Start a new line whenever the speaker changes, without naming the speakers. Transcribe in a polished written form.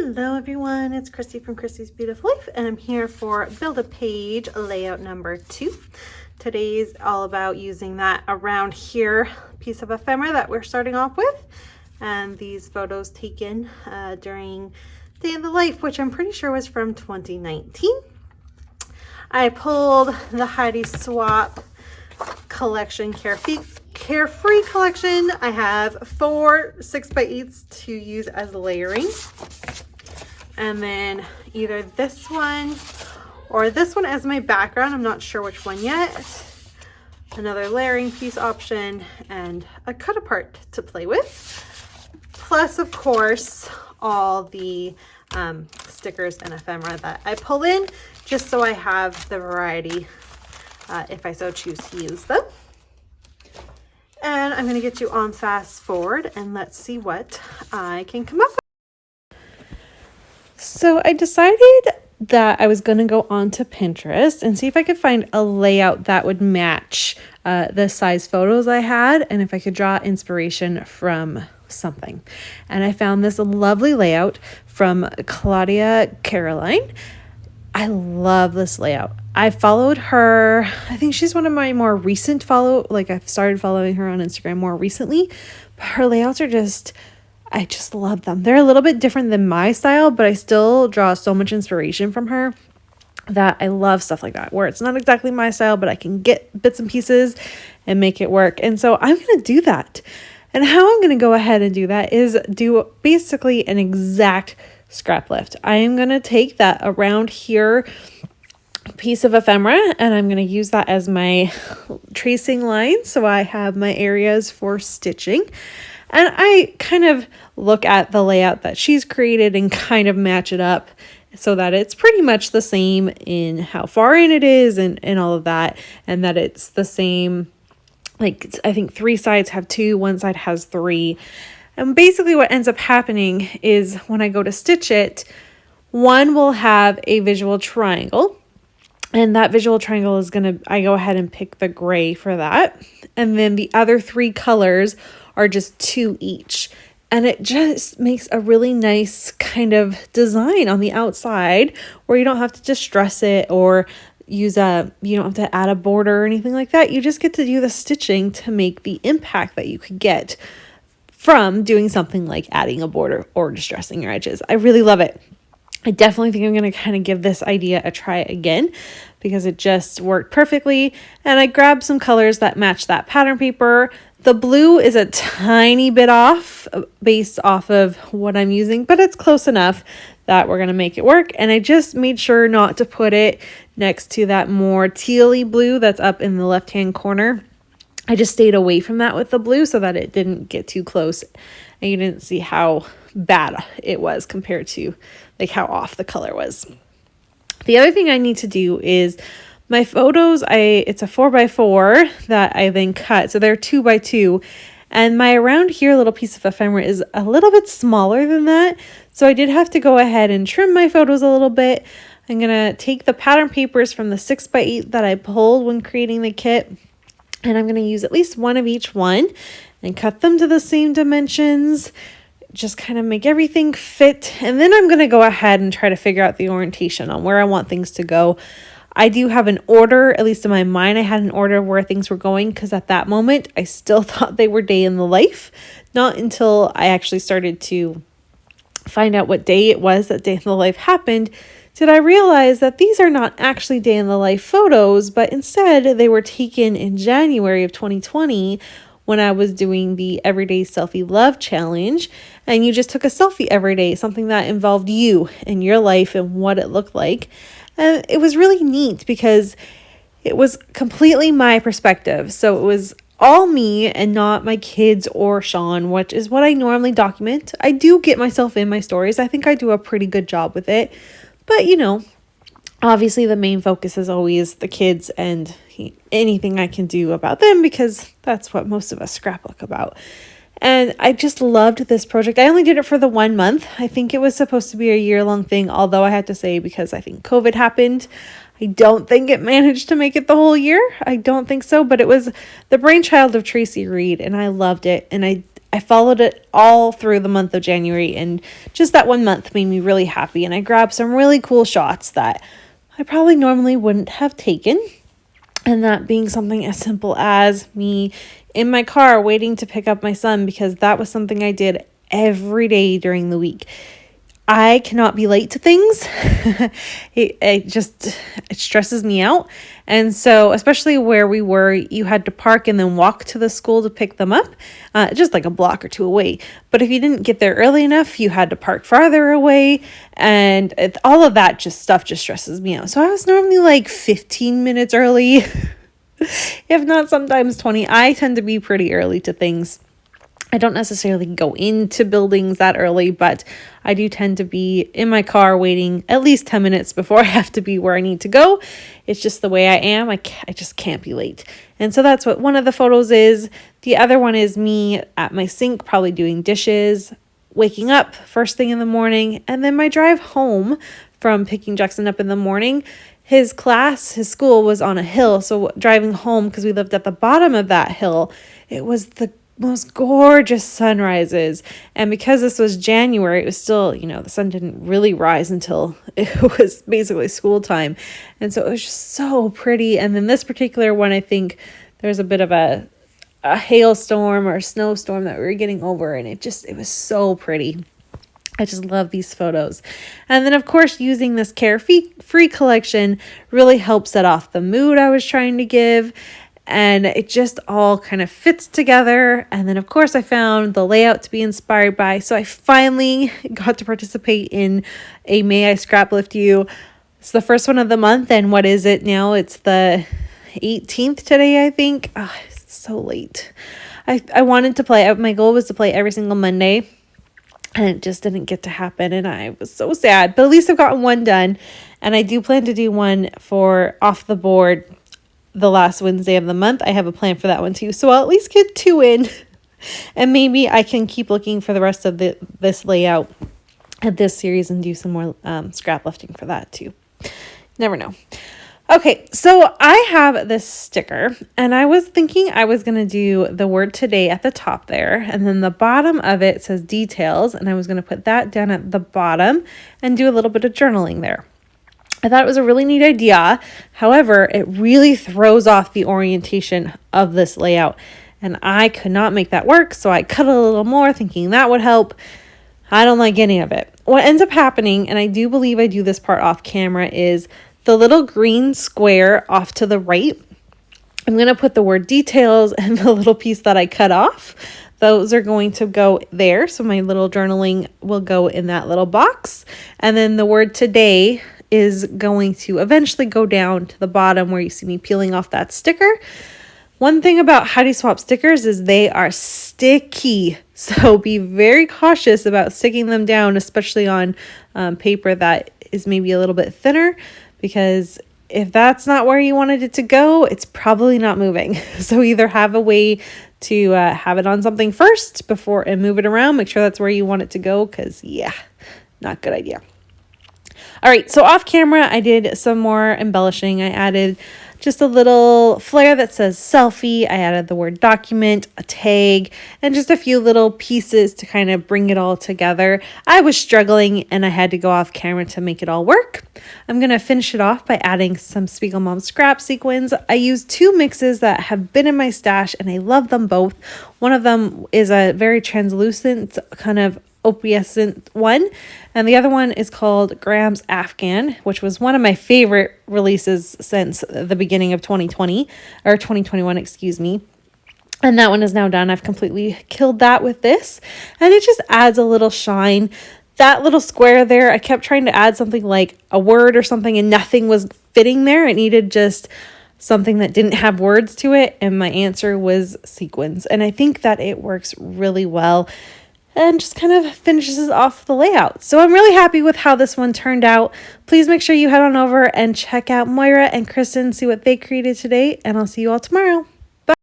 Hello everyone, it's Christy from Christy's Beautiful Life, and I'm here for Build a Page layout number 2. Today's all about using that around here piece of ephemera that we're starting off with, and these photos taken during Day in the Life, which I'm pretty sure was from 2019. I pulled the Heidi Swapp collection, Carefree collection. I have 4 6x8s to use as layering, and then either this one or this one as my background. I'm not sure which one yet. Another layering piece option and a cut apart to play with, plus of course all the stickers and ephemera that I pull in, just so I have the variety if I so choose to use them. And I'm going to get you on fast forward and let's see what I can come up with. So I decided that I was going to go onto Pinterest and see if I could find a layout that would match the size photos I had, and if I could draw inspiration from something. And I found this lovely layout from Claudia Caroline. I love this layout. I followed her. I think she's one of my more recent I've started following her on Instagram more recently. But her layouts are I just love them. They're a little bit different than my style, but I still draw so much inspiration from her that I love stuff like that, where it's not exactly my style, but I can get bits and pieces and make it work. And so I'm going to do that. And how I'm going to go ahead and do that is do basically an exact scrap lift. I am going to take that around here piece of ephemera and I'm going to use that as my tracing line, so I have my areas for stitching. And I kind of look at the layout that she's created and kind of match it up so that it's pretty much the same in how far in it is and all of that, and that it's the same. Like, I think 3 sides have 2, 1 side has 3. And basically what ends up happening is when I go to stitch it, one will have a visual triangle, and that visual triangle is I go ahead and pick the gray for that. And then the other 3 colors are just 2 each. And it just makes a really nice kind of design on the outside where you don't have to distress it or you don't have to add a border or anything like that. You just get to do the stitching to make the impact that you could get from doing something like adding a border or distressing your edges. I really love it. I definitely think I'm going to kind of give this idea a try again because it just worked perfectly. And I grabbed some colors that match that pattern paper. The blue is a tiny bit off based off of what I'm using, but it's close enough that we're going to make it work. And I just made sure not to put it next to that more tealy blue that's up in the left-hand corner. I just stayed away from that with the blue so that it didn't get too close and you didn't see how bad it was compared to like how off the color was. The other thing I need to do is my photos, it's a 4x4 that I then cut. So they're 2x2. And my around here little piece of ephemera is a little bit smaller than that. So I did have to go ahead and trim my photos a little bit. I'm going to take the pattern papers from the 6x8 that I pulled when creating the kit, and I'm going to use at least one of each one and cut them to the same dimensions. Just kind of make everything fit. And then I'm going to go ahead and try to figure out the orientation on where I want things to go. I do have an order, at least in my mind, I had an order of where things were going, because at that moment I still thought they were day in the life. Not until I actually started to find out what day it was that day in the life happened did I realize that these are not actually day in the life photos, but instead they were taken in January of 2020 when I was doing the Everyday Selfie Love Challenge. And you just took a selfie every day, something that involved you and your life and what it looked like. And it was really neat because it was completely my perspective. So it was all me and not my kids or Sean, which is what I normally document. I do get myself in my stories. I think I do a pretty good job with it. But, obviously the main focus is always the kids and anything I can do about them, because that's what most of us scrapbook about. And I just loved this project. I only did it for the 1 month. I think it was supposed to be a year-long thing, although I had to say, because I think COVID happened, I don't think it managed to make it the whole year. I don't think so, but it was the brainchild of Tracy Reed, and I loved it. And I followed it all through the month of January, and just that one month made me really happy. And I grabbed some really cool shots that I probably normally wouldn't have taken. And that being something as simple as me in my car waiting to pick up my son, because that was something I did every day during the week. I cannot be late to things. it stresses me out. And so, especially where we were, you had to park and then walk to the school to pick them up, just like a block or two away. But if you didn't get there early enough, you had to park farther away. And all of that stuff just stresses me out. So I was normally like 15 minutes early, if not sometimes 20. I tend to be pretty early to things. I don't necessarily go into buildings that early, but I do tend to be in my car waiting at least 10 minutes before I have to be where I need to go. It's just the way I am. I just can't be late. And so that's what one of the photos is. The other one is me at my sink, probably doing dishes, waking up first thing in the morning, and then my drive home from picking Jackson up in the morning. His school was on a hill. So driving home, because we lived at the bottom of that hill, it was the most gorgeous sunrises. And because this was January, it was still, the sun didn't really rise until it was basically school time. And so it was just so pretty. And then this particular one, I think there's a bit of a hailstorm or a snowstorm that we were getting over, and it was so pretty. I just love these photos. And then, of course, using this Carefree collection really helps set off the mood I was trying to give. And it just all kind of fits together. And then, of course, I found the layout to be inspired by. So I finally got to participate in a May I Scrap Lift You. It's the first one of the month. And what is it now? It's the 18th today, I think. Oh, it's so late. I wanted to play. My goal was to play every single Monday. And it just didn't get to happen. And I was so sad. But at least I've gotten one done. And I do plan to do one for Off the Board the last Wednesday of the month. I have a plan for that one too. So I'll at least get 2 in. And maybe I can keep looking for the rest of this layout at this series and do some more scrap lifting for that too. Never know. Okay, so I have this sticker, and I was thinking I was going to do the word today at the top there, and then the bottom of it says details, and I was going to put that down at the bottom and do a little bit of journaling there. I thought it was a really neat idea. However, it really throws off the orientation of this layout, and I could not make that work, so I cut a little more thinking that would help. I don't like any of it. What ends up happening, and I do believe I do this part off camera, is the little green square off to the right. I'm going to put the word details and the little piece that I cut off. Those are going to go there. So my little journaling will go in that little box. And then the word today is going to eventually go down to the bottom where you see me peeling off that sticker. One thing about Heidi Swap stickers is they are sticky. So be very cautious about sticking them down, especially on paper that is maybe a little bit thinner, because if that's not where you wanted it to go, it's probably not moving. So either have a way to have it on something first before and move it around. Make sure that's where you want it to go, because not a good idea. All right, so off camera, I did some more embellishing. I added just a little flare that says selfie. I added the word document, a tag, and just a few little pieces to kind of bring it all together. I was struggling and I had to go off camera to make it all work. I'm going to finish it off by adding some Spiegel Mom scrap sequins. I used 2 mixes that have been in my stash and I love them both. One of them is a very translucent kind of opalescent one, and the other one is called Graham's Afghan, which was one of my favorite releases since the beginning of 2020 or 2021, excuse me. And that one is now done. I've completely killed that with this, and it just adds a little shine. That little square there, I kept trying to add something like a word or something, and nothing was fitting there. It needed just something that didn't have words to it, and my answer was sequins. And I think that it works really well and just kind of finishes off the layout. So I'm really happy with how this one turned out. Please make sure you head on over and check out Moira and Kristen, see what they created today, and I'll see you all tomorrow.